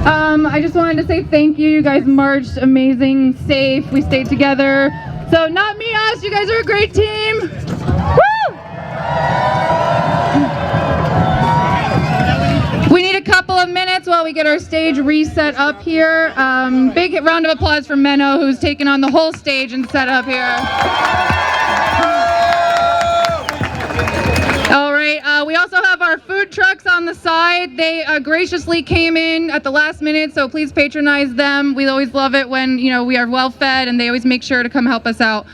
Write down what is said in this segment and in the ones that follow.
I just wanted to say thank you. You guys marched amazing, safe. We stayed together. So not me, us. You guys are a great team. Woo! We need a couple of minutes while we get our stage reset up here. Big round of applause for Menno, who's taken on the whole stage and set up here. All right, we also have our food trucks on the side. They graciously came in at the last minute, so please patronize them. We always love it when, you know, we are well fed, and they always make sure to come help us out.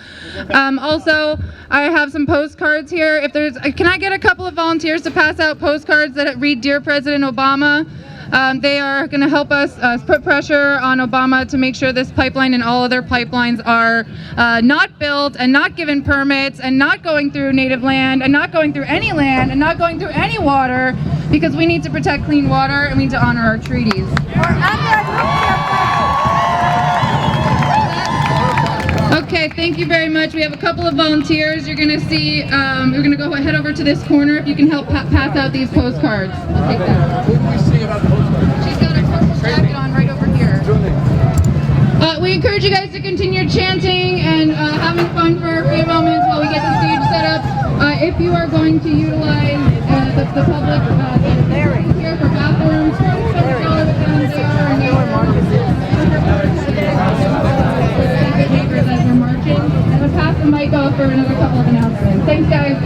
Also, I have some postcards here. If there's, can I get a couple of volunteers to pass out postcards that read "Dear President Obama"? They are going to help us put pressure on Obama to make sure this pipeline and all other pipelines are not built and not given permits and not going through native land and not going through any land and not going through any water, because we need to protect clean water and we need to honor our treaties. Okay, thank you very much. We have a couple of volunteers. You're going to see, we're going to go head over to this corner. If you can help pass out these postcards. I'll take that. She's got a purple jacket on right over here. We encourage you guys to continue chanting and having fun for a few moments while we get the stage set up. If you are going to utilize the public here for bathrooms, down there as we're marching. I'm going to pass the mic off for another couple of announcements. Thanks, guys.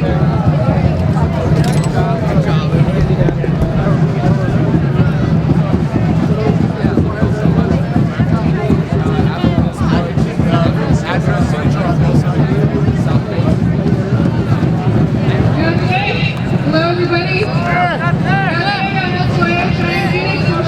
Hello, everybody. Hello, Phoenix.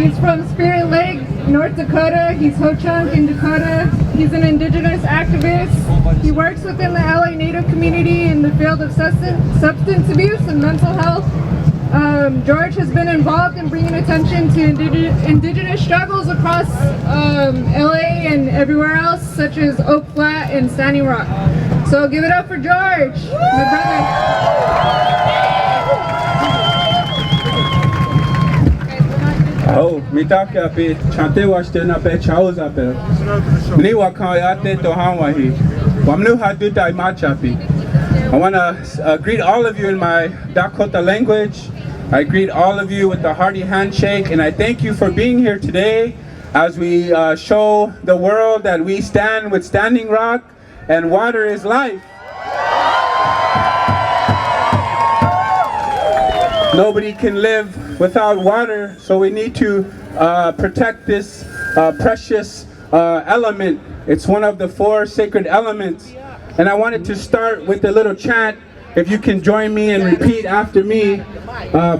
He's from Spirit Lake, North Dakota. He's Ho-Chunk in Dakota. He's an Indigenous activist. He works within the LA Native community in the field of substance abuse and mental health. George has been involved in bringing attention to Indigenous struggles across LA and everywhere else, such as Oak Flat and Standing Rock. So give it up for George, my brother. Oh, mitaka pe chante washte na pe chauza pe. Ni wakayate to hawahi. Wamnu haduta imachapi. I want to greet all of you in my Dakota language. I greet all of you with a hearty handshake, and I thank you for being here today as we show the world that we stand with Standing Rock and water is life. Nobody can live without water, so we need to protect this precious element. It's one of the 4 sacred elements. And I wanted to start with a little chant. If you can join me and repeat after me.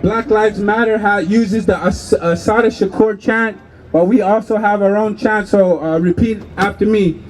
Black Lives Matter uses the Asada Shakur chant, but we also have our own chant, so repeat after me.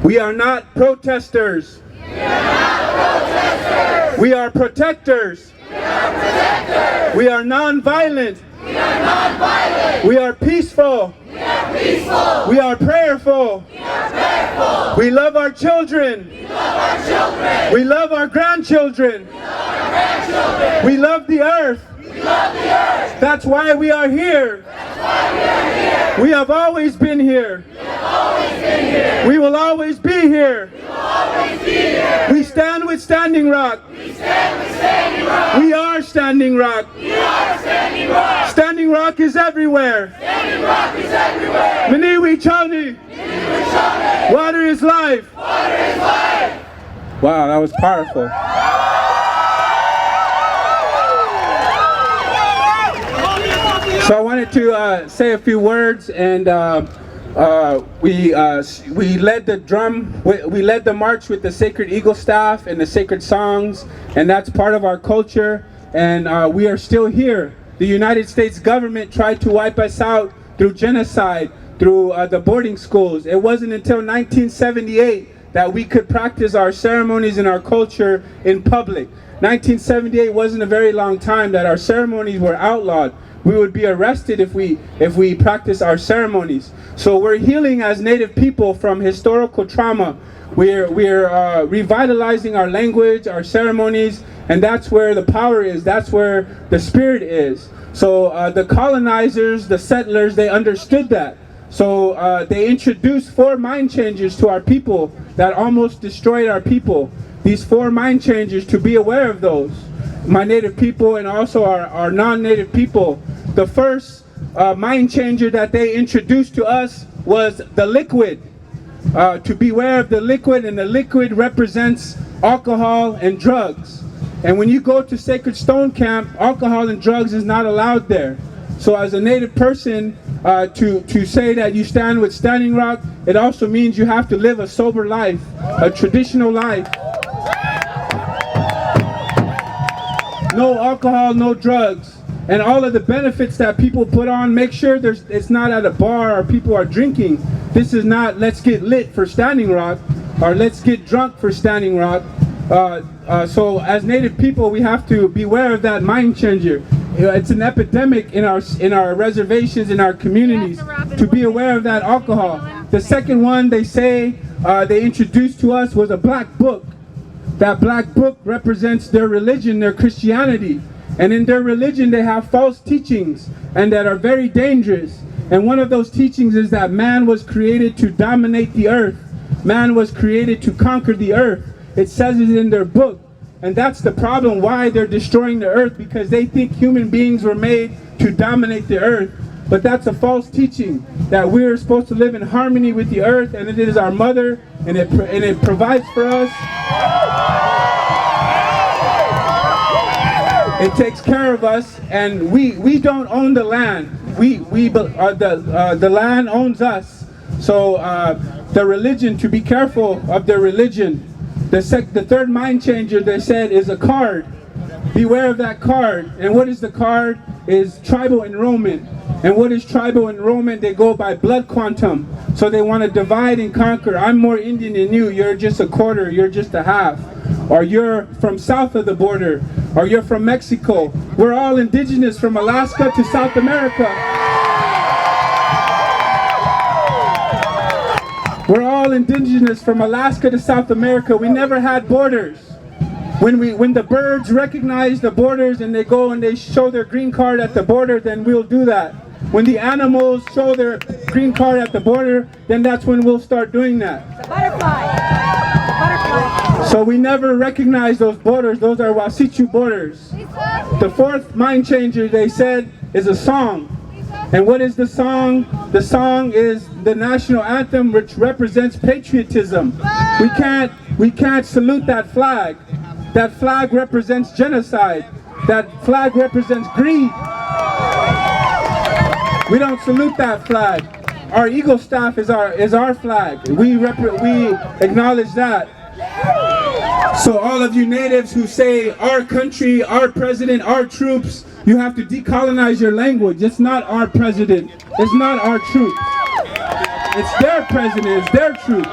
We are not protesters. We are not protesters. We are protectors. We are protectors. We are non-violent. We are non-violent. We are peaceful. We are peaceful. We are prayerful. We are prayerful. We love our children. We love our children. We love our grandchildren. We love our grandchildren. We love the earth. We love the earth. That's why we are here. That's why we are here. We have always been here. We have always been here. We will always be here. We will always be here. We stand with Standing Rock. We stand with Standing Rock. We are Standing Rock. We are Standing Rock. Standing Rock is everywhere. Standing Rock is everywhere. Miniwi Chani. Miniwi Chani. Water is life. Water is life. Wow, that was powerful. So I wanted to say a few words, and we led the march with the Sacred Eagle Staff and the sacred songs, and that's part of our culture, and we are still here. The United States government tried to wipe us out through genocide, through the boarding schools. It wasn't until 1978 that we could practice our ceremonies and our culture in public. 1978 wasn't a very long time that our ceremonies were outlawed. We would be arrested if we practice our ceremonies. So we're healing as Native people from historical trauma. We're revitalizing our language, our ceremonies, and that's where the power is. That's where the spirit is. So the colonizers, the settlers, they understood that. So they introduced 4 mind changers to our people that almost destroyed our people. These 4 mind changers, to be aware of those. My Native people and also our non-Native people. The first mind changer that they introduced to us was the liquid. To beware of the liquid, and the liquid represents alcohol and drugs. And when you go to Sacred Stone Camp, alcohol and drugs is not allowed there. So as a Native person, to say that you stand with Standing Rock, it also means you have to live a sober life, a traditional life. No alcohol, no drugs. And all of the benefits that people put on, make sure it's not at a bar or people are drinking. This is not let's get lit for Standing Rock or let's get drunk for Standing Rock. So as Native people, we have to beware of that mind changer. It's an epidemic in our reservations, in our communities, to be aware of that alcohol. The second one they say they introduced to us was a black book. That black book represents their religion, their Christianity. And in their religion they have false teachings and that are very dangerous. And one of those teachings is that man was created to dominate the earth. Man was created to conquer the earth. It says it in their book. And that's the problem why they're destroying the earth, because they think human beings were made to dominate the earth. But that's a false teaching, that we're supposed to live in harmony with the earth, and it is our mother, and it provides for us. It takes care of us, and we don't own the land. The land owns us. So the religion, to be careful of their religion. The third mind changer, they said, is a card. Beware of that card. And what is the card? is tribal enrollment. And what is tribal enrollment? They go by blood quantum. So they want to divide and conquer. I'm more Indian than you. You're just a quarter. You're just a half. Or you're from south of the border. Or you're from Mexico. We're all indigenous from Alaska to South America. We're all indigenous from Alaska to South America. We never had borders. When the birds recognize the borders and they go and they show their green card at the border, then we'll do that. When the animals show their green card at the border, then that's when we'll start doing that. The butterfly. The butterfly. So we never recognize those borders. Those are Wasichu borders. The fourth mind changer, they said, is a song. And what is the song? The song is the national anthem, which represents patriotism. We can't salute that flag. That flag represents genocide. That flag represents greed. We don't salute that flag. Our eagle staff is our flag. We acknowledge that. So all of you natives who say our country, our president, our troops, you have to decolonize your language. It's not our president. It's not our troops. It's their president. It's their troops.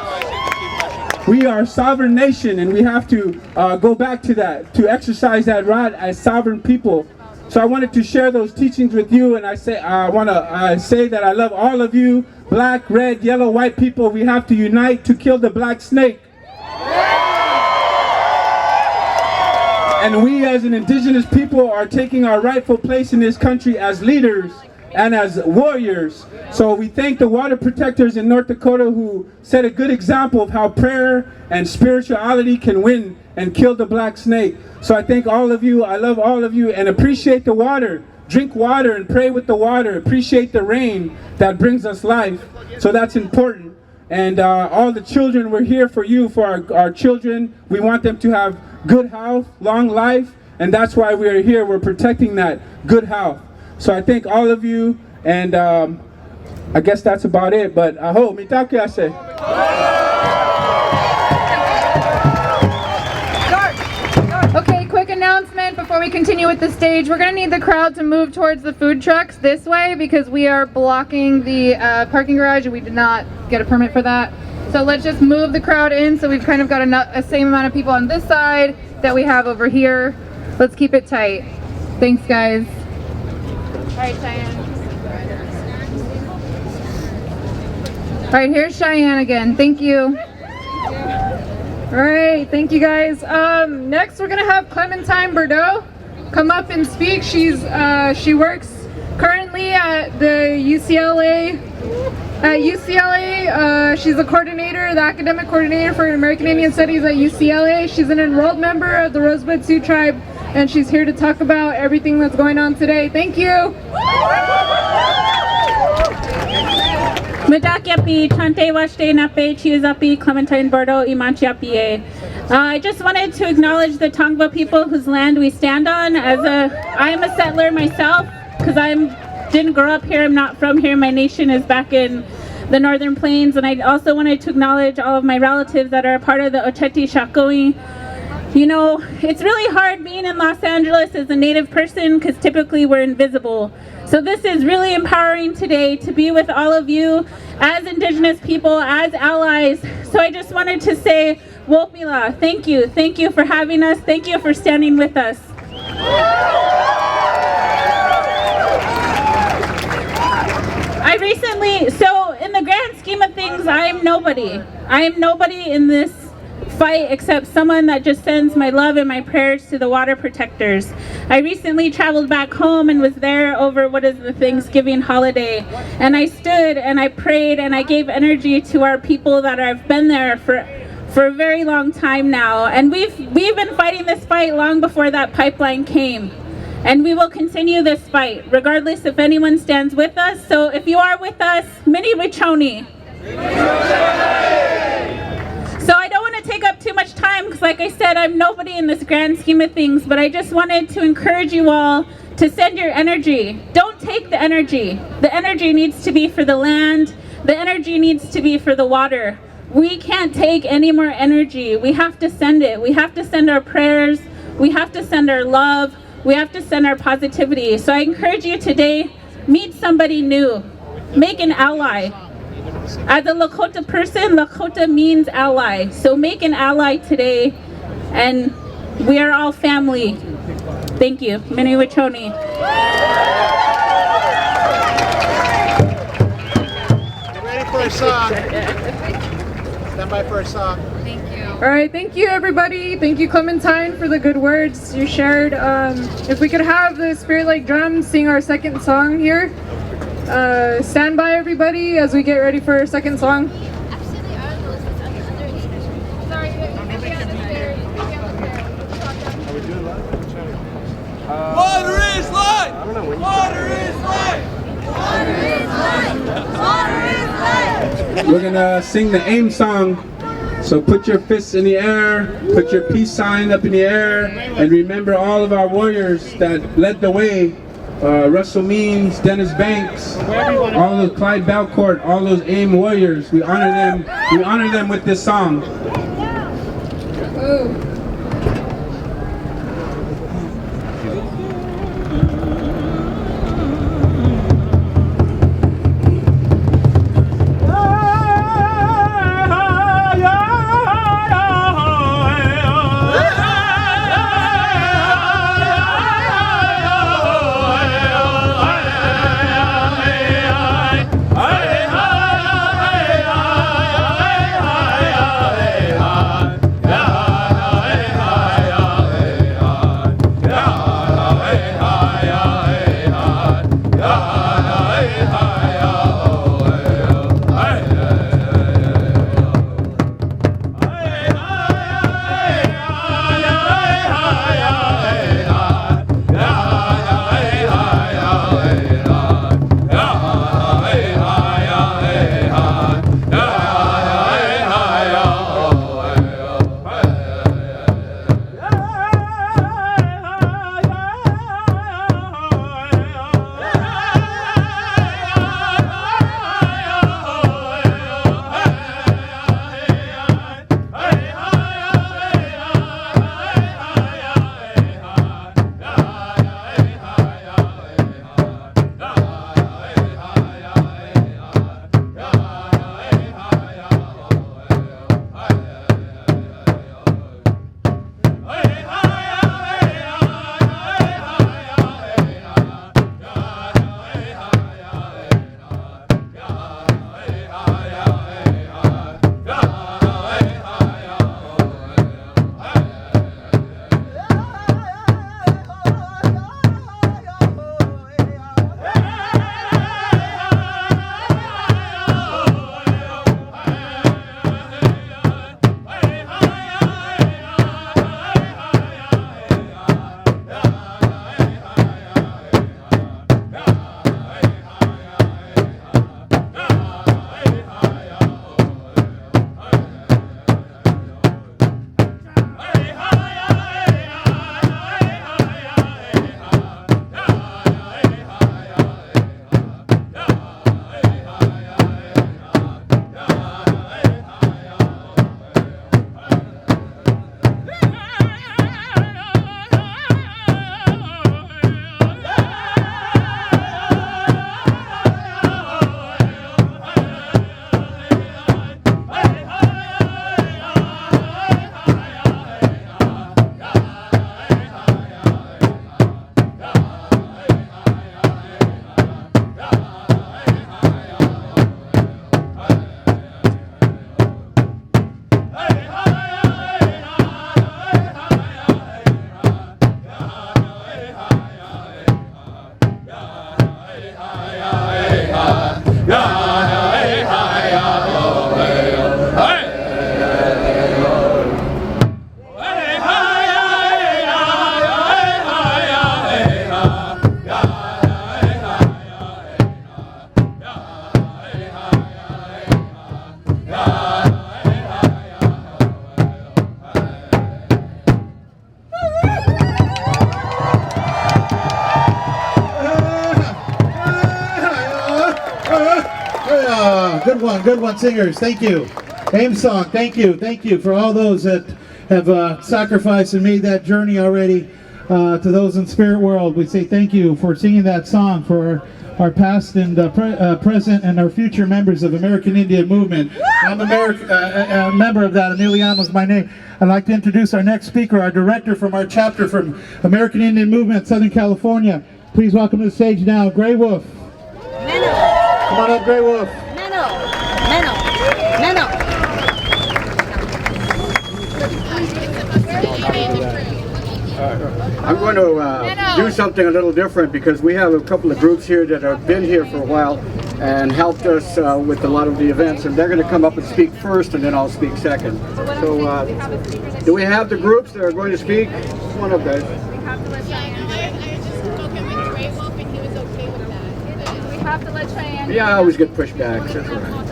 We are a sovereign nation, and we have to go back to that, to exercise that right as sovereign people. So I wanted to share those teachings with you, and I want to say that I love all of you, black, red, yellow, white people. We have to unite to kill the black snake. And we as an indigenous people are taking our rightful place in this country as leaders and as warriors. So we thank the water protectors in North Dakota who set a good example of how prayer and spirituality can win and kill the black snake. So I thank all of you, I love all of you, and appreciate the water. Drink water and pray with the water. Appreciate the rain that brings us life. So that's important. And all the children, we're here for you, for our children. We want them to have good health, long life, and that's why we're here. We're protecting that good health. So I thank all of you, and I guess that's about it. But aho, mitake ase. Okay, quick announcement before we continue with the stage. We're going to need the crowd to move towards the food trucks this way because we are blocking the parking garage and we did not get a permit for that. So let's just move the crowd in so we've kind of got a same amount of people on this side that we have over here. Let's keep it tight. Thanks, guys. All right, Cheyenne. All right, here's Cheyenne again. Thank you. All right, thank you guys. Next, we're gonna have Clementine Bordeaux come up and speak. She works currently at the UCLA. She's the coordinator, the academic coordinator for American Indian Studies at UCLA. She's an enrolled member of the Rosebud Sioux Tribe, and she's here to talk about everything that's going on today. Thank you. Medakyapi, Chante Washte Nape, Chiuzapi, Clementine Bordeaux, Imanchiapi. I just wanted to acknowledge the Tongva people whose land we stand on. I am a settler myself, because I didn't grow up here, I'm not from here, my nation is back in the Northern Plains, and I also wanted to acknowledge all of my relatives that are a part of the Ocheti Shakoi. You know, it's really hard being in Los Angeles as a Native person because typically we're invisible. So this is really empowering today to be with all of you as Indigenous people, as allies. So I just wanted to say, Wopila, thank you. Thank you for having us. Thank you for standing with us. So in the grand scheme of things, I am nobody. I am nobody in this fight except someone that just sends my love and my prayers to the water protectors. I recently traveled back home and was there over what is the Thanksgiving holiday, and I stood and I prayed and I gave energy to our people that have been there for a very long time now, and we've been fighting this fight long before that pipeline came, and we will continue this fight regardless if anyone stands with us. So if you are with us, Mini Wichoni. So I don't want to take up too much time because, like I said, I'm nobody in this grand scheme of things, but I just wanted to encourage you all to send your energy. Don't take the energy. The energy needs to be for the land. The energy needs to be for the water. We can't take any more energy. We have to send it. We have to send our prayers. We have to send our love. we have to send our positivity. So I encourage you today, meet somebody new, make an ally. As a Lakota person, Lakota means ally. So make an ally today, and we are all family. Thank you. Mini Wachoni. Ready for a song. Stand by for a song. All right, thank you everybody. Thank you Clementine for the good words you shared. If we could have the Spirit Like Drums sing our second song here. Stand by everybody as we get ready for our second song. Water is life! Water is life! Water is life! Water is life! We're gonna sing the AIM song. So put your fists in the air, put your peace sign up in the air, and remember all of our warriors that led the way. Russell Means, Dennis Banks, all those Clyde Balcourt, all those AIM warriors. We honor them. We honor them with this song. Ooh. Good one, singers. Thank you. AIM song. Thank you for all those that have sacrificed and made that journey already. to those in spirit world, we say thank you for singing that song for our past and present and our future members of American Indian Movement. I'm a member of that. Emiliano is my name. I'd like to introduce our next speaker, our director from our chapter from American Indian Movement, Southern California. Please welcome to the stage now, Grey Wolf. Come on up, Grey Wolf. I'm going to do something a little different because we have a couple of groups here that have been here for a while and helped us with a lot of the events, and they're going to come up and speak first and then I'll speak second. So do we have the groups that are going to speak? One of those. Yeah, I always get pushback. That's all right.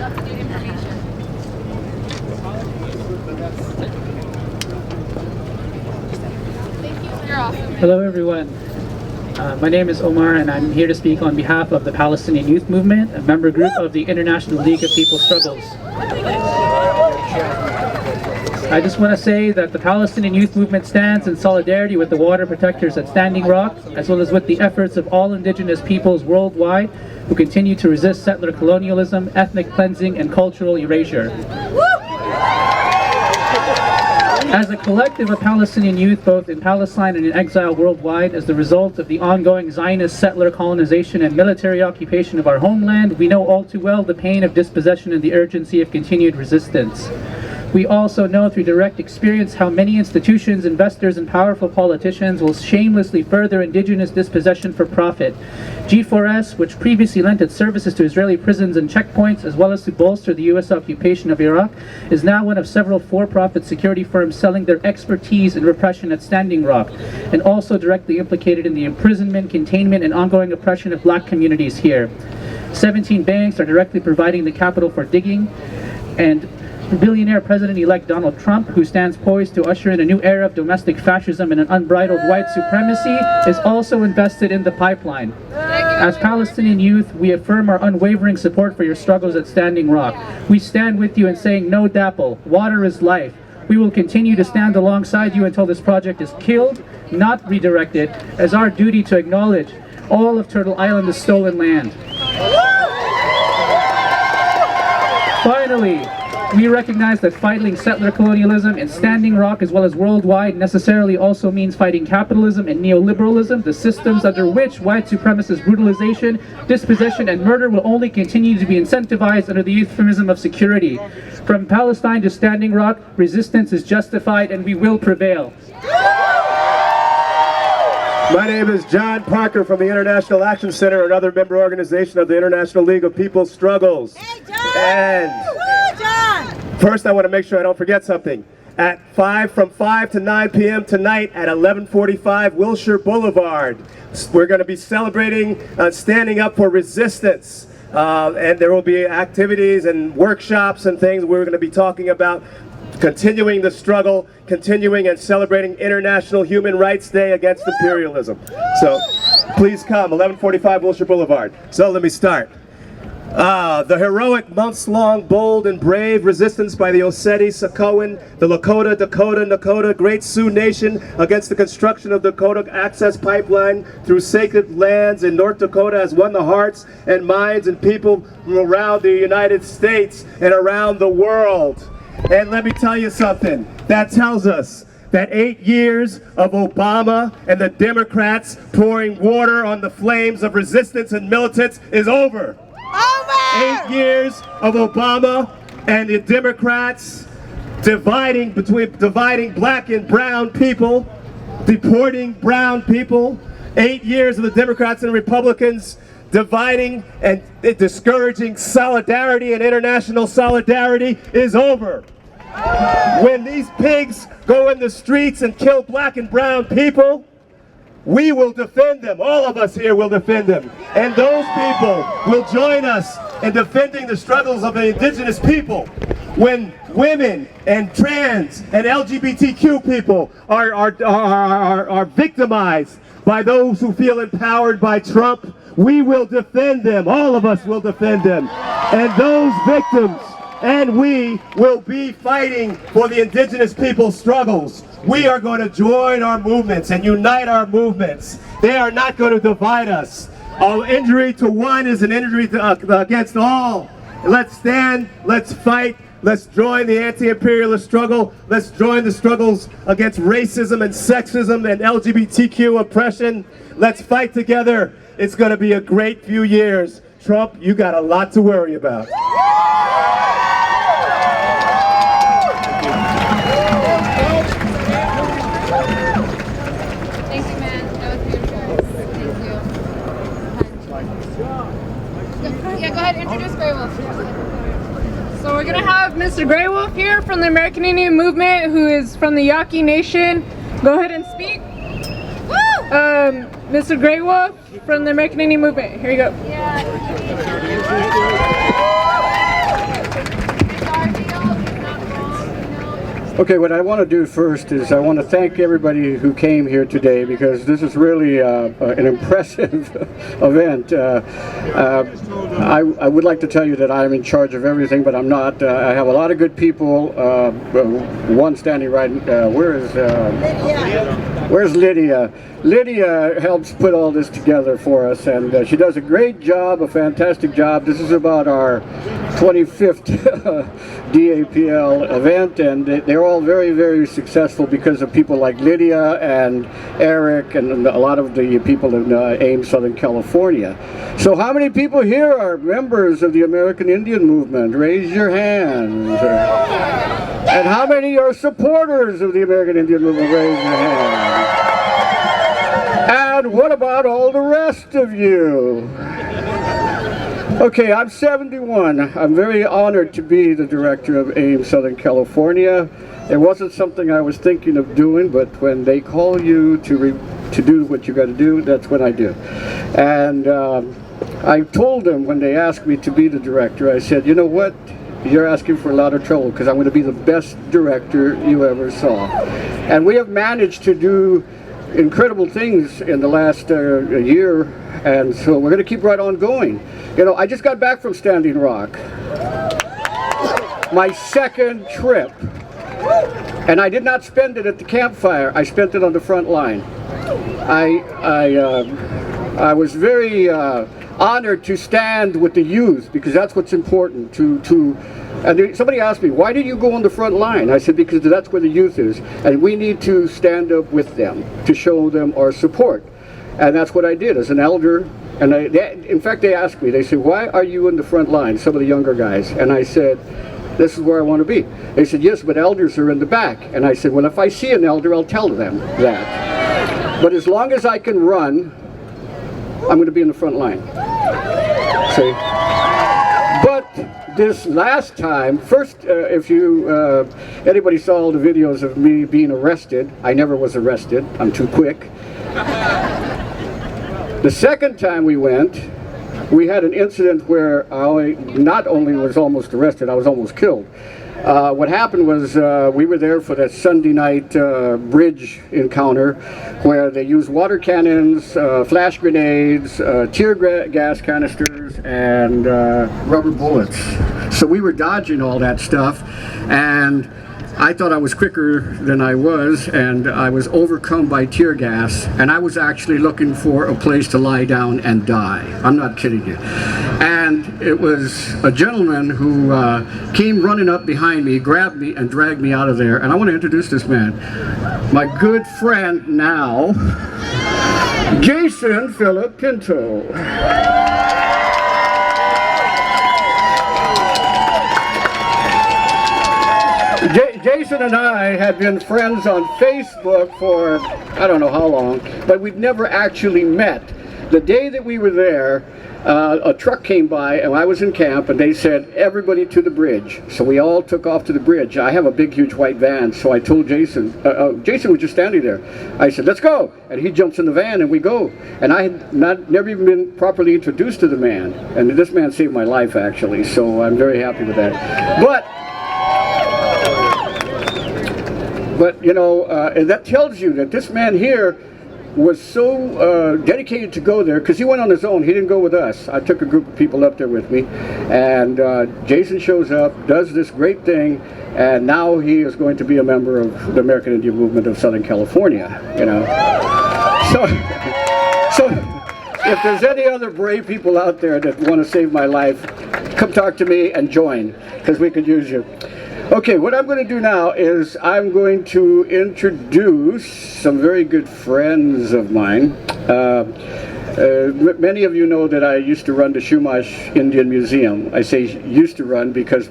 Hello everyone. My name is Omar and I'm here to speak on behalf of the Palestinian Youth Movement, a member group of the International League of People's Struggles. I just want to say that the Palestinian Youth Movement stands in solidarity with the water protectors at Standing Rock, as well as with the efforts of all indigenous peoples worldwide who continue to resist settler colonialism, ethnic cleansing, and cultural erasure. As a collective of Palestinian youth, both in Palestine and in exile worldwide, as the result of the ongoing Zionist settler colonization and military occupation of our homeland, we know all too well the pain of dispossession and the urgency of continued resistance. We also know through direct experience how many institutions, investors, and powerful politicians will shamelessly further indigenous dispossession for profit. G4S, which previously lent its services to Israeli prisons and checkpoints, as well as to bolster the U.S. occupation of Iraq, is now one of several for-profit security firms selling their expertise in repression at Standing Rock, and also directly implicated in the imprisonment, containment, and ongoing oppression of black communities here. 17 banks are directly providing the capital for digging, and billionaire President-elect Donald Trump, who stands poised to usher in a new era of domestic fascism and an unbridled white supremacy, is also invested in the pipeline. As Palestinian youth, we affirm our unwavering support for your struggles at Standing Rock. We stand with you in saying no DAPL, water is life. We will continue to stand alongside you until this project is killed, not redirected, as our duty to acknowledge all of Turtle Island is stolen land. Finally, we recognize that fighting settler colonialism in Standing Rock as well as worldwide necessarily also means fighting capitalism and neoliberalism, the systems under which white supremacist brutalization, dispossession, and murder will only continue to be incentivized under the euphemism of security. From Palestine to Standing Rock, resistance is justified and we will prevail. My name is John Parker from the International Action Center, another member organization of the International League of People's Struggles. Hey, John! And John! first I want to make sure I don't forget something. From 5 to 9 p.m. tonight at 1145 Wilshire Boulevard, we're going to be celebrating standing up for resistance. And there will be activities and workshops and things we're going to be talking about. Continuing the struggle, continuing and celebrating International Human Rights Day against imperialism. So please come, 1145 Wilshire Boulevard. So let me start. The heroic, months-long, bold, and brave resistance by the Oseti, Sakoan, the Lakota, Nakota, Great Sioux Nation against the construction of the Dakota Access Pipeline through sacred lands in North Dakota has won the hearts and minds and people from around the United States and around the world. And let me tell you something, that tells us that 8 years of Obama and the Democrats pouring water on the flames of resistance and militants is over. 8 years of Obama and the Democrats dividing black and brown people, deporting brown people. 8 years of the Democrats and Republicans dividing and discouraging solidarity and international solidarity is over. When these pigs go in the streets and kill black and brown people, we will defend them. All of us here will defend them. And those people will join us in defending the struggles of the indigenous people. When women and trans and LGBTQ people are victimized by those who feel empowered by Trump, we will defend them. All of us will defend them. And those victims and we will be fighting for the indigenous people's struggles. We are going to join our movements and unite our movements. They are not going to divide us. An injury to one is an injury against all. Let's stand, let's fight, let's join the anti-imperialist struggle, let's join the struggles against racism and sexism and LGBTQ oppression. Let's fight together. It's going to be a great few years. Trump, you got a lot to worry about. Thank you, man. That was beautiful. Thank you. Yeah, go ahead. Introduce Grey Wolf. So we're gonna have Mr. Grey Wolf here from the American Indian Movement, who is from the Yaqui Nation. Go ahead and speak. Woo! Mr. Grey Wolf from the American Indian Movement. Here you go. Okay, what I want to do first is I want to thank everybody who came here today, because this is really an impressive event. I would like to tell you that I'm in charge of everything, but I'm not. I have a lot of good people. One standing right. Where's Lydia? Lydia helps put all this together for us, and she does a great job, a fantastic job. This is about our 25th DAPL event, and they're all very, very successful because of people like Lydia and Eric and a lot of the people in Ames, Southern California. So how many people here are members of the American Indian Movement? Raise your hands. And how many are supporters of the American Indian Movement? Raise your hands. And what about all the rest of you? Okay, I'm 71. I'm very honored to be the director of Ames, Southern California. It wasn't something I was thinking of doing, but when they call you to do what you got to do, that's what I do. And I told them when they asked me to be the director, I said, you know what? You're asking for a lot of trouble, because I'm going to be the best director you ever saw. And we have managed to do incredible things in the last year, and so we're going to keep right on going. You know, I just got back from Standing Rock, my second trip, and I did not spend it at the campfire. I spent it on the front line. I was very honored to stand with the youth, because that's what's important. And somebody asked me, why did you go on the front line? I said, because that's where the youth is, and we need to stand up with them to show them our support. And that's what I did as an elder. And in fact, they asked me, they said, why are you in the front line, some of the younger guys? And I said, this is where I want to be. They said, yes, but elders are in the back. And I said, well, if I see an elder, I'll tell them that. But as long as I can run, I'm going to be in the front line. See? But this last time, first, if anybody saw all the videos of me being arrested, I never was arrested. I'm too quick. The second time we went, we had an incident where I not only was almost arrested, I was almost killed. What happened was we were there for that Sunday night bridge encounter where they used water cannons, flash grenades, tear gas canisters, and rubber bullets. So we were dodging all that stuff, and I thought I was quicker than I was, and I was overcome by tear gas, and I was actually looking for a place to lie down and die. I'm not kidding you. And it was a gentleman who came running up behind me, grabbed me, and dragged me out of there. And I want to introduce this man. My good friend now, Jason Philip Pinto. Jason and I had been friends on Facebook for I don't know how long, but we'd never actually met. The day that we were there, a truck came by and I was in camp, and they said, everybody to the bridge. So we all took off to the bridge. I have a big, huge white van, so I told Jason, Jason was just standing there. I said, let's go. And he jumps in the van and we go. And I had never even been properly introduced to the man. And this man saved my life, actually, so I'm very happy with that. But you know, and that tells you that this man here was so dedicated to go there, because he went on his own. He didn't go with us. I took a group of people up there with me, and Jason shows up, does this great thing, and now he is going to be a member of the American Indian Movement of Southern California, you know. So if there's any other brave people out there that want to save my life, come talk to me and join, because we could use you. Okay, what I'm going to do now is I'm going to introduce some very good friends of mine. Many of you know that I used to run the Chumash Indian Museum. I say used to run because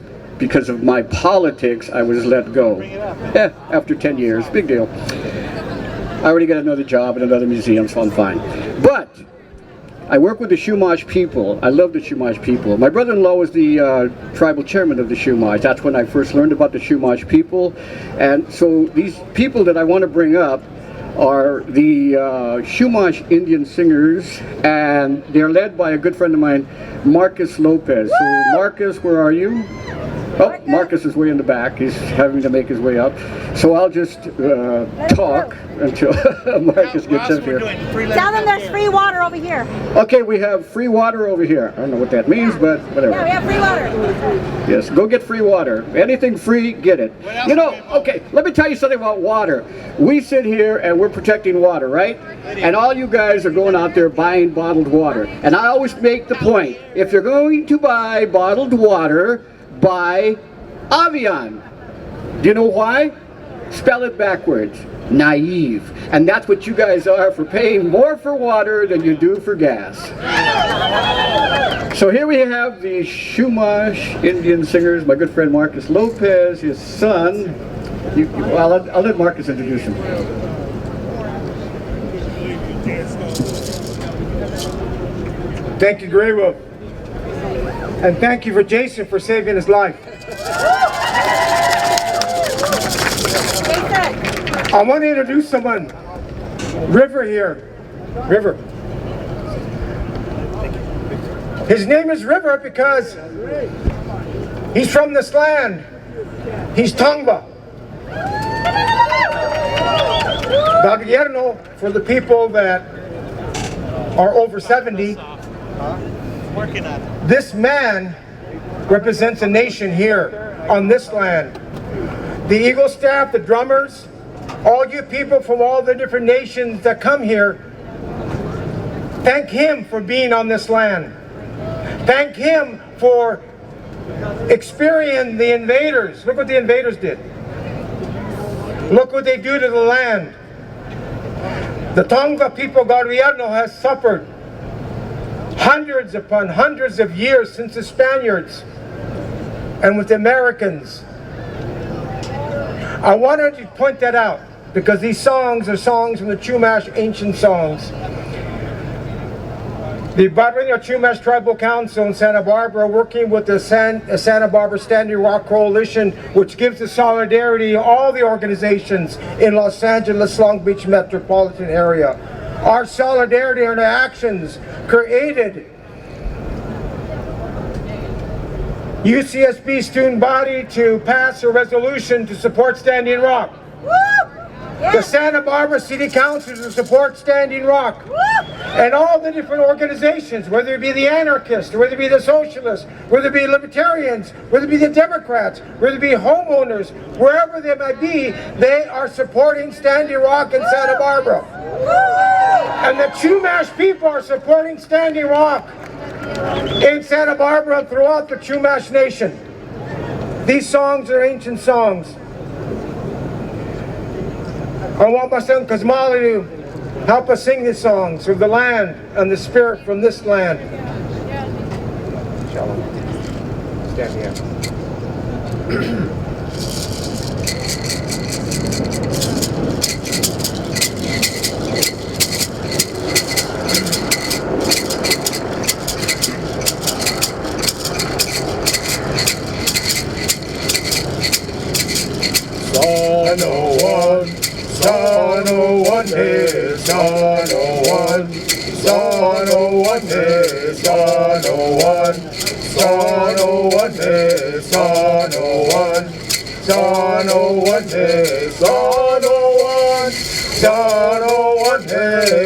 of my politics, I was let go. Yeah, after 10 years, big deal. I already got another job in another museum, so I'm fine. But I work with the Chumash people. I love the Chumash people. My brother-in-law was the tribal chairman of the Chumash. That's when I first learned about the Chumash people. And so these people that I want to bring up are the Chumash Indian singers, and they're led by a good friend of mine, Marcus Lopez. So Marcus, where are you? Oh, Marcus is way in the back. He's having to make his way up. So I'll just talk until Marcus gets up here. Tell them there's free water over here. Okay, we have free water over here. I don't know what that means, but whatever. Yeah, we have free water. Yes, go get free water. Anything free, get it. You know, okay, let me tell you something about water. We sit here and we're protecting water, right? And all you guys are going out there buying bottled water. And I always make the point, if you're going to buy bottled water, buy Avian. Do you know why? Spell it backwards. Naive. And that's what you guys are for paying more for water than you do for gas. So here we have the Chumash Indian singers, my good friend Marcus Lopez, his son. Well, I'll let Marcus introduce him. Thank you, Grey Wolf. And thank you for Jason for saving his life. I want to introduce someone. River here. River. His name is River because he's from this land. He's Tongva. Gobierno, for the people that are over 70. This man represents a nation here on this land. The Eagle staff, the drummers, all you people from all the different nations that come here, thank him for being on this land. Thank him for experiencing the invaders. Look what the invaders did. Look what they do to the land. The Tongva people, Gobierno, has suffered hundreds upon hundreds of years since the Spaniards and with the Americans. I wanted to point that out because these songs are songs from the Chumash ancient songs. The Barrio Chumash Tribal Council in Santa Barbara, working with the Santa Barbara Standing Rock Coalition, which gives the solidarity to all the organizations in Los Angeles, Long Beach metropolitan area. Our solidarity and our actions created UCSB student body to pass a resolution to support Standing Rock. Woo! Yeah. The Santa Barbara City Council to support Standing Rock. Woo! And all the different organizations, whether it be the anarchists, whether it be the socialists, whether it be libertarians, whether it be the Democrats, whether it be homeowners, wherever they might be, they are supporting Standing Rock in Santa Barbara. And the Chumash people are supporting Standing Rock in Santa Barbara and throughout the Chumash Nation. These songs are ancient songs. I want my son Kazmali to help us sing these songs of the land and the spirit from this land. Stand here. Son of one, hey, son of one, son of one, hey, son of one, son of one, hey, son of one, son of one, hey, son of one, son of one, hey.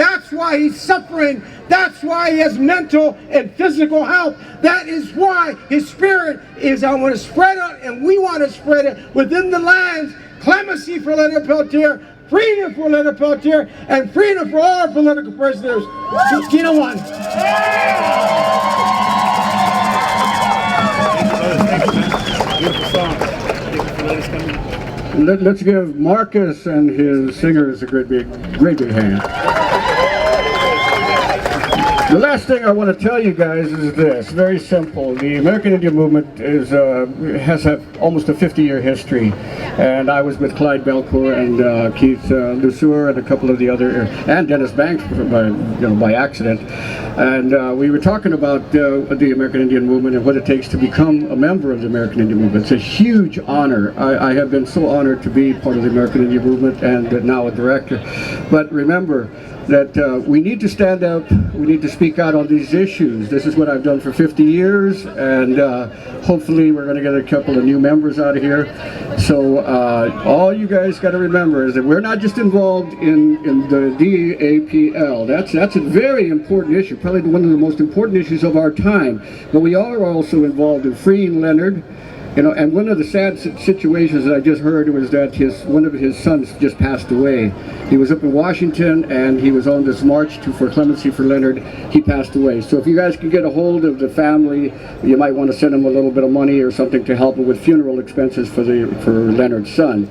That's why he's suffering. That's why he has mental and physical health. That is why his spirit is, I want to spread it, and we want to spread it within the lands. Clemency for Leonard Peltier, freedom for Leonard Peltier, and freedom for all our political prisoners. Tina one. Beautiful song. Thank you for letting us come in. Let's give Marcus and his singers a great big hand. The last thing I want to tell you guys is this, very simple. The American Indian Movement has almost a 50-year history, and I was with Clyde Belcourt and Keith Lesueur and a couple of the other, and Dennis Banks by accident, and we were talking about the American Indian Movement and what it takes to become a member of the American Indian Movement. It's a huge honor. I have been so honored to be part of the American Indian Movement and now a director. But remember that we need to stand up, we need to speak out on these issues. This is what I've done for 50 years, and hopefully we're going to get a couple of new members out of here. So all you guys got to remember is that we're not just involved in the DAPL. That's a very important issue, probably one of the most important issues of our time. But we are also involved in freeing Leonard. You know, and one of the sad situations that I just heard was that one of his sons just passed away. He was up in Washington and he was on this march for clemency for Leonard. He passed away. So if you guys can get a hold of the family, you might want to send him a little bit of money or something to help him with funeral expenses for Leonard's son.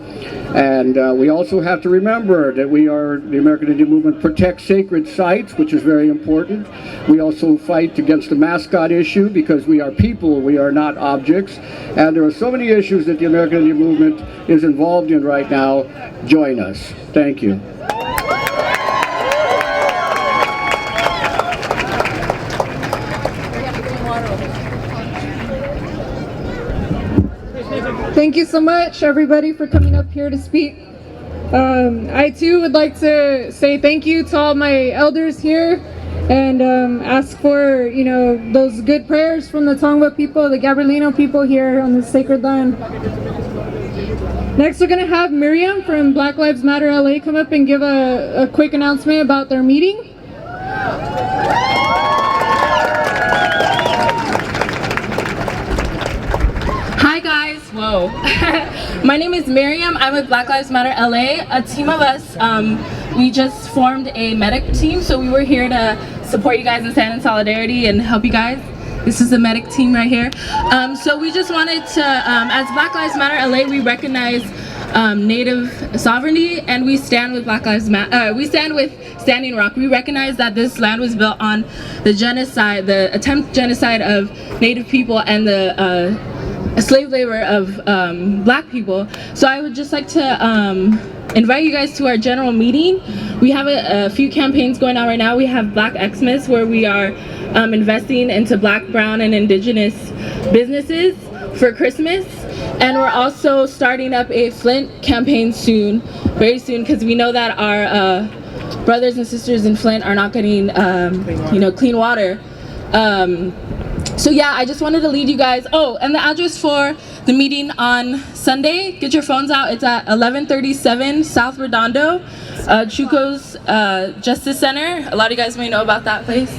And we also have to remember that the American Indian Movement protects sacred sites, which is very important. We also fight against the mascot issue because we are people, we are not objects. And there are so many issues that the American Indian Movement is involved in right now. Join us. Thank you. Thank you so much, everybody, for coming up here to speak. I too would like to say thank you to all my elders here and ask for, you know, those good prayers from the Tongva people, the Gabrielino people here on this sacred land. Next, we're going to have Miriam from Black Lives Matter LA come up and give a quick announcement about their meeting. Hi guys, whoa. My name is Miriam, I'm with Black Lives Matter LA. A team of us, we just formed a medic team, so we were here to support you guys and stand in solidarity and help you guys. This is the medic team right here. So we just wanted to, as Black Lives Matter LA, we recognize Native sovereignty, and we stand with Black Lives Matter. We stand with Standing Rock. We recognize that this land was built on the genocide, the attempted genocide of Native people and the slave labor of Black people. So I would just like to invite you guys to our general meeting. We have a few campaigns going on right now. We have Black Xmas, where we are investing into Black, Brown, and Indigenous businesses for Christmas. And we're also starting up a Flint campaign soon, very soon, because we know that our brothers and sisters in Flint are not getting clean water. So yeah, I just wanted to lead you guys. Oh, and the address for the meeting on Sunday, get your phones out. It's at 1137 South Redondo, Chuco's Justice Center. A lot of you guys may know about that place.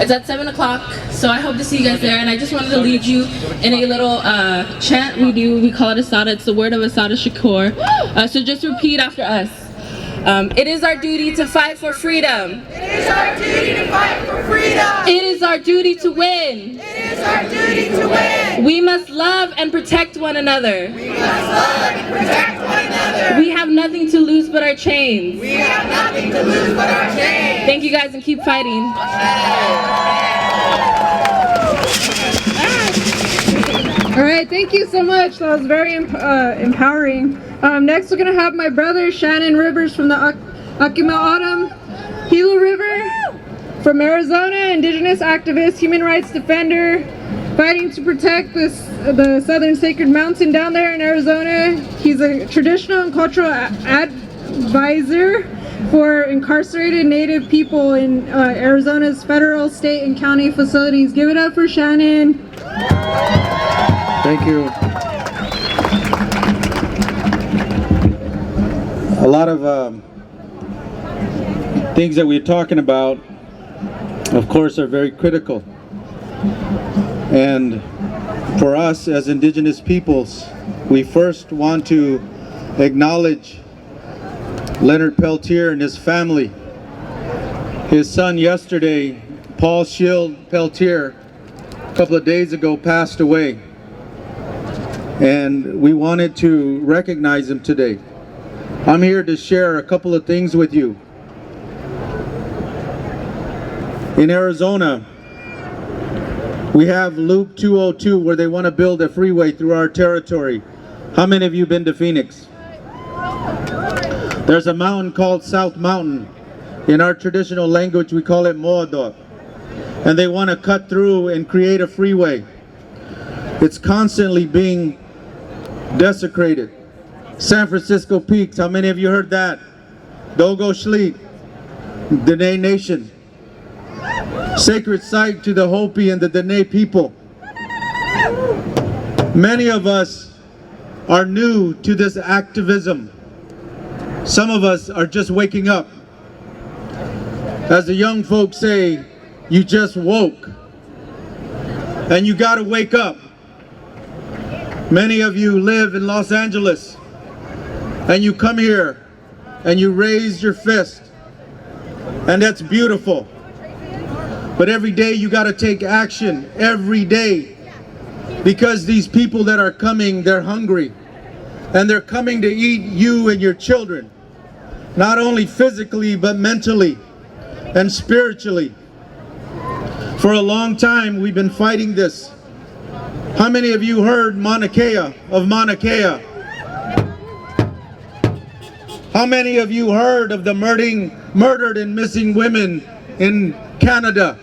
It's at 7 o'clock, so I hope to see you guys there. And I just wanted to lead you in a little chant we call it Asada. It's the word of Asada Shakur. So just repeat after us. It is our duty to fight for freedom. It is our duty to fight for freedom. It is our duty to win. It is our duty to win. We must love and protect one another. We must love and protect one another. We have nothing to lose but our chains. We have nothing to lose but our chains. Thank you guys and keep fighting. All right, thank you so much. That was very empowering. Next, we're going to have my brother, Shannon Rivers from the Akima Autumn Gila River. From Arizona, Indigenous activist, human rights defender, fighting to protect the Southern Sacred Mountain down there in Arizona. He's a traditional and cultural advisor for incarcerated Native people in Arizona's federal, state, and county facilities. Give it up for Shannon. Thank you. A lot of things that we're talking about, of course, are very critical. And for us as Indigenous peoples, we first want to acknowledge Leonard Peltier and his family. His son yesterday, Paul Shield Peltier, a couple of days ago passed away. And we wanted to recognize him today. I'm here to share a couple of things with you. In Arizona, we have Loop 202 where they want to build a freeway through our territory. How many of you been to Phoenix? There's a mountain called South Mountain. In our traditional language, we call it Moadot. And they want to cut through and create a freeway. It's constantly being desecrated. San Francisco Peaks, how many of you heard that? Dogo Shleet, Dene Nation. Sacred site to the Hopi and the Dene people. Many of us are new to this activism. Some of us are just waking up. As the young folks say, you just woke. And you gotta wake up. Many of you live in Los Angeles, and you come here and you raise your fist, and that's beautiful. But every day you got to take action, every day, because these people that are coming, they're hungry, and they're coming to eat you and your children, not only physically but mentally and spiritually. For a long time we've been fighting this. How many of you heard Mauna Kea of Mauna Kea? How many of you heard of the murdered and missing women in Canada?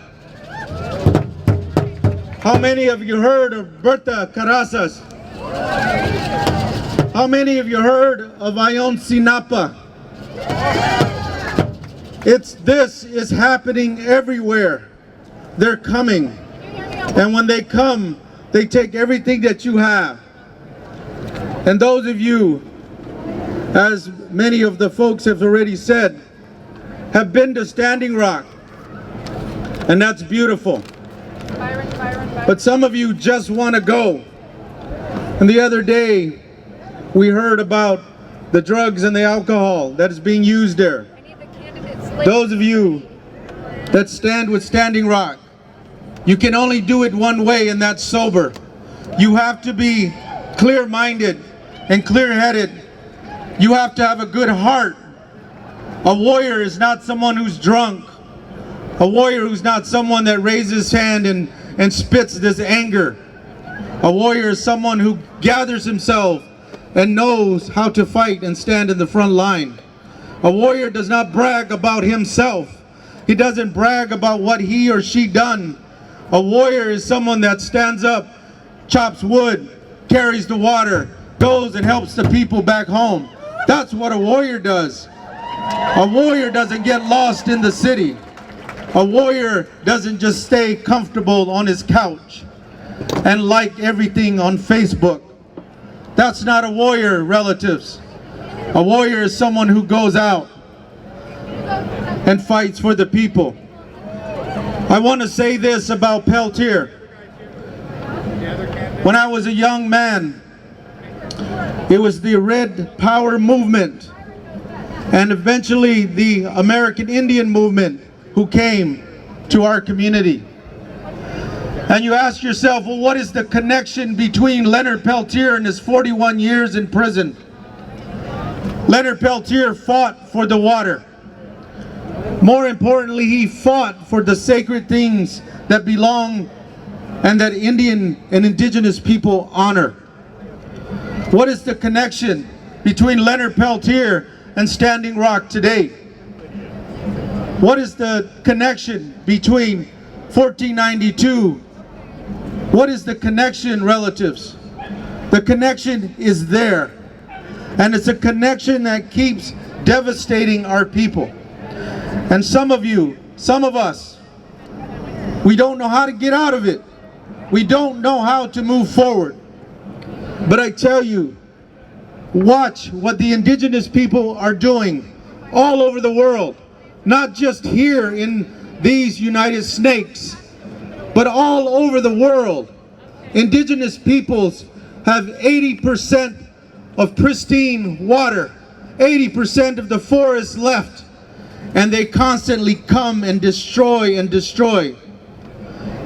How many of you heard of Berta Carasas? How many of you heard of Ayotzinapa? This is happening everywhere. They're coming. And when they come, they take everything that you have. And those of you, as many of the folks have already said, have been to Standing Rock. And that's beautiful. But some of you just want to go. And the other day, we heard about the drugs and the alcohol that is being used there. Those of you that stand with Standing Rock, you can only do it one way, and that's sober. You have to be clear-minded and clear-headed. You have to have a good heart. A warrior is not someone who's drunk. A warrior who's not someone that raises his hand and spits this anger. A warrior is someone who gathers himself and knows how to fight and stand in the front line. A warrior does not brag about himself. He doesn't brag about what he or she done. A warrior is someone that stands up, chops wood, carries the water, goes and helps the people back home. That's what a warrior does. A warrior doesn't get lost in the city. A warrior doesn't just stay comfortable on his couch and like everything on Facebook. That's not a warrior, relatives. A warrior is someone who goes out and fights for the people. I want to say this about Peltier. When I was a young man, it was the Red Power movement and eventually the American Indian movement who came to our community. And you ask yourself, well, what is the connection between Leonard Peltier and his 41 years in prison? Leonard Peltier fought for the water. More importantly, he fought for the sacred things that belong and that Indian and Indigenous people honor. What is the connection between Leonard Peltier and Standing Rock today? What is the connection between 1492? What is the connection, relatives? The connection is there. And it's a connection that keeps devastating our people. And some of you, some of us, we don't know how to get out of it. We don't know how to move forward. But I tell you, watch what the Indigenous people are doing all over the world. not just here in these United Snakes, but all over the world. Indigenous peoples have 80% of pristine water, 80% of the forest left, and they constantly come and destroy and destroy.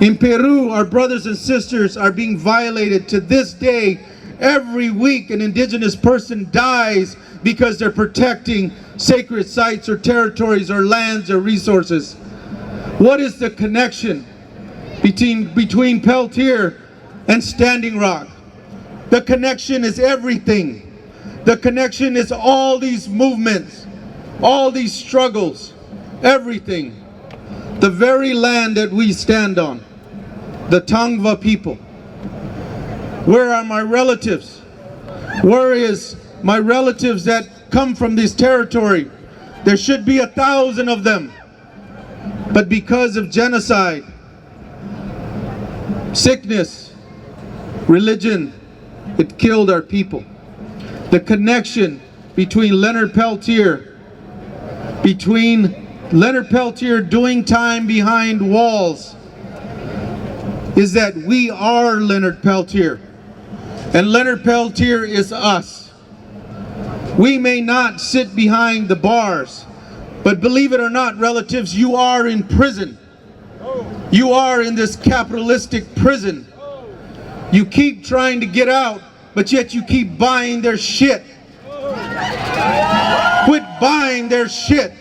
In Peru, our brothers and sisters are being violated to this day. Every week an indigenous person dies because they're protecting sacred sites or territories or lands or resources. What is the connection between Peltier and Standing Rock? The connection is everything. The connection is all these movements, all these struggles, everything. The very land that we stand on, the Tongva people. Where are my relatives? Where is my relatives that come from this territory? There should be 1,000 of them. But because of genocide, sickness, religion, it killed our people. The connection between Leonard Peltier doing time behind walls is that we are Leonard Peltier. And Leonard Peltier is us. We may not sit behind the bars, but believe it or not, relatives, you are in prison. You are in this capitalistic prison. You keep trying to get out, but yet you keep buying their shit. Quit buying their shit.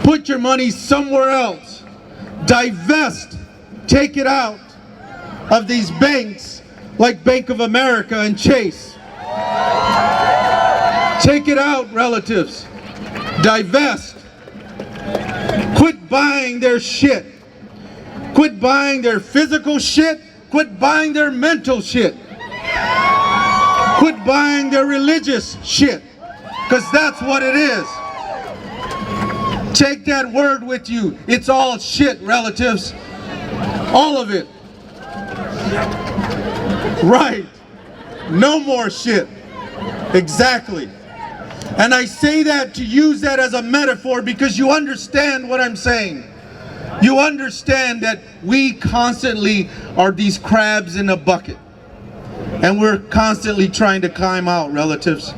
Put your money somewhere else. Divest. Take it out of these banks like Bank of America and Chase. Take it out, relatives. Divest. Quit buying their shit. Quit buying their physical shit. Quit buying their mental shit. Quit buying their religious shit. Because that's what it is. Take that word with you. It's all shit, relatives. All of it. Right. No more shit. Exactly. And I say that to use that as a metaphor because you understand what I'm saying. You understand that we constantly are these crabs in a bucket. And we're constantly trying to climb out, relatives.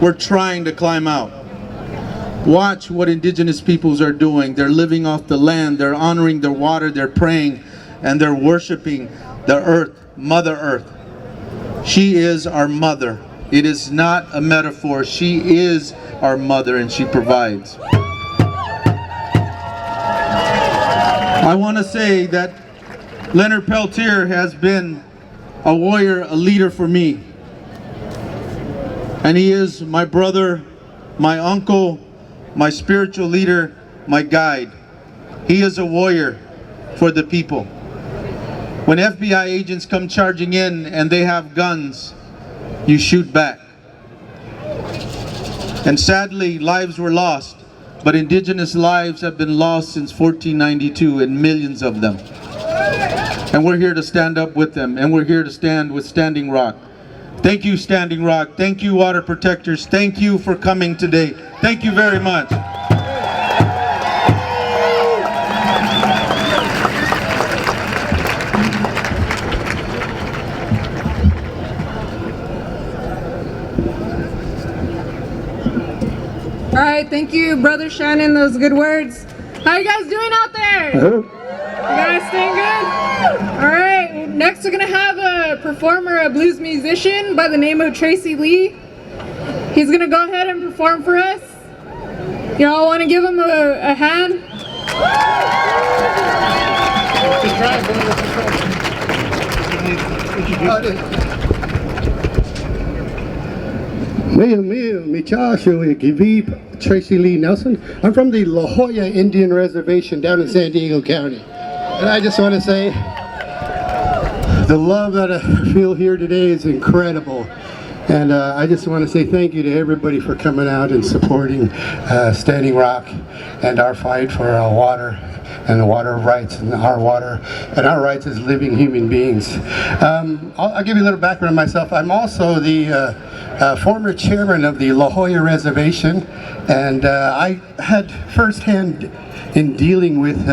We're trying to climb out. Watch what indigenous peoples are doing. They're living off the land. They're honoring the water. They're praying. And they're worshiping the earth, Mother Earth. She is our mother. It is not a metaphor. She is our mother and she provides. I want to say that Leonard Peltier has been a warrior, a leader for me. And he is my brother, my uncle, my spiritual leader, my guide. He is a warrior for the people. When FBI agents come charging in and they have guns, you shoot back. And sadly, lives were lost, but indigenous lives have been lost since 1492, and millions of them. And we're here to stand up with them, and we're here to stand with Standing Rock. Thank you, Standing Rock. Thank you, Water Protectors. Thank you for coming today. Thank you very much. All right, thank you, Brother Shannon, those good words. How you guys doing out there? You guys staying good? All right, next we're gonna have a performer, a blues musician by the name of Tracy Lee. He's gonna go ahead and perform for us. Y'all wanna give him a hand? Tracy Lee Nelson. I'm from the La Jolla Indian Reservation down in San Diego County. And I just want to say, the love that I feel here today is incredible. And I just want to say thank you to everybody for coming out and supporting Standing Rock and our fight for our water and the water rights and our water and our rights as living human beings. I'll give you a little background on myself. I'm also the former chairman of the La Jolla Reservation, and I had firsthand in dealing with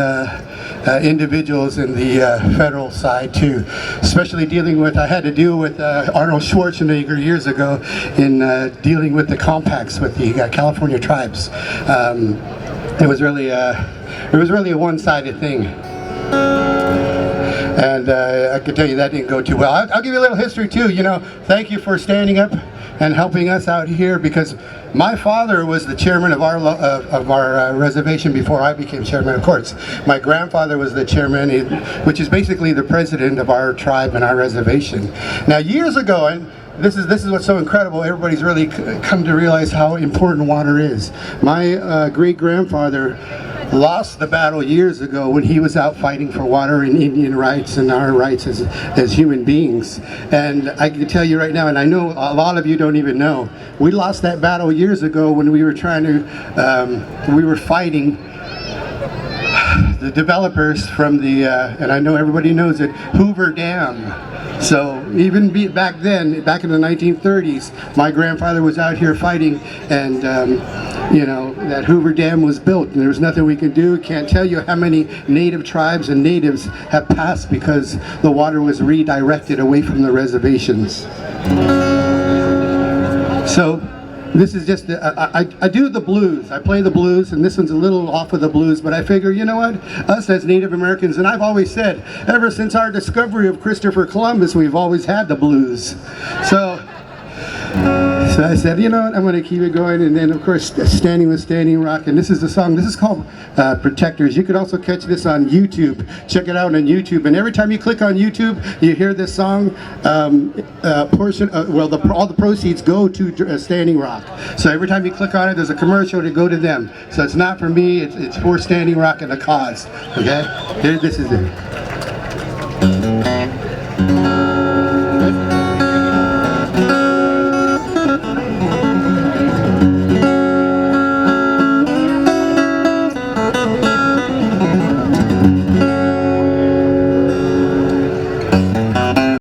individuals in the federal side too, especially I had to deal with Arnold Schwarzenegger years ago in dealing with the compacts with the California tribes. It was really a one-sided thing. And I can tell you that didn't go too well. I'll give you a little history too. Thank you for standing up and helping us out here, because my father was the chairman of our reservation before I became chairman. Of course, my grandfather was the chairman, which is basically the president of our tribe and our reservation. Now, years ago, and this is what's so incredible, everybody's really come to realize how important water is. My great-grandfather lost the battle years ago when he was out fighting for water and Indian rights and our rights as human beings. And I can tell you right now, and I know a lot of you don't even know, we lost that battle years ago when we were we were fighting the developers from the, and I know everybody knows it, Hoover Dam. So even back then, back in the 1930s, my grandfather was out here fighting, and that Hoover Dam was built, and there was nothing we could do. Can't tell you how many native tribes and natives have passed because the water was redirected away from the reservations. So this is just, I do the blues, I play the blues, and this one's a little off of the blues, but I figure, you know what, us as Native Americans, and I've always said, ever since our discovery of Christopher Columbus, we've always had the blues. So I said, you know what, I'm going to keep it going, and then of course, Standing with Standing Rock, and this is the song, this is called Protectors. You could also catch this on YouTube, check it out on YouTube, and every time you click on YouTube, you hear this song, all the proceeds go to Standing Rock. So every time you click on it, there's a commercial to go to them. So it's not for me, it's for Standing Rock and the cause, okay? Here, this is it.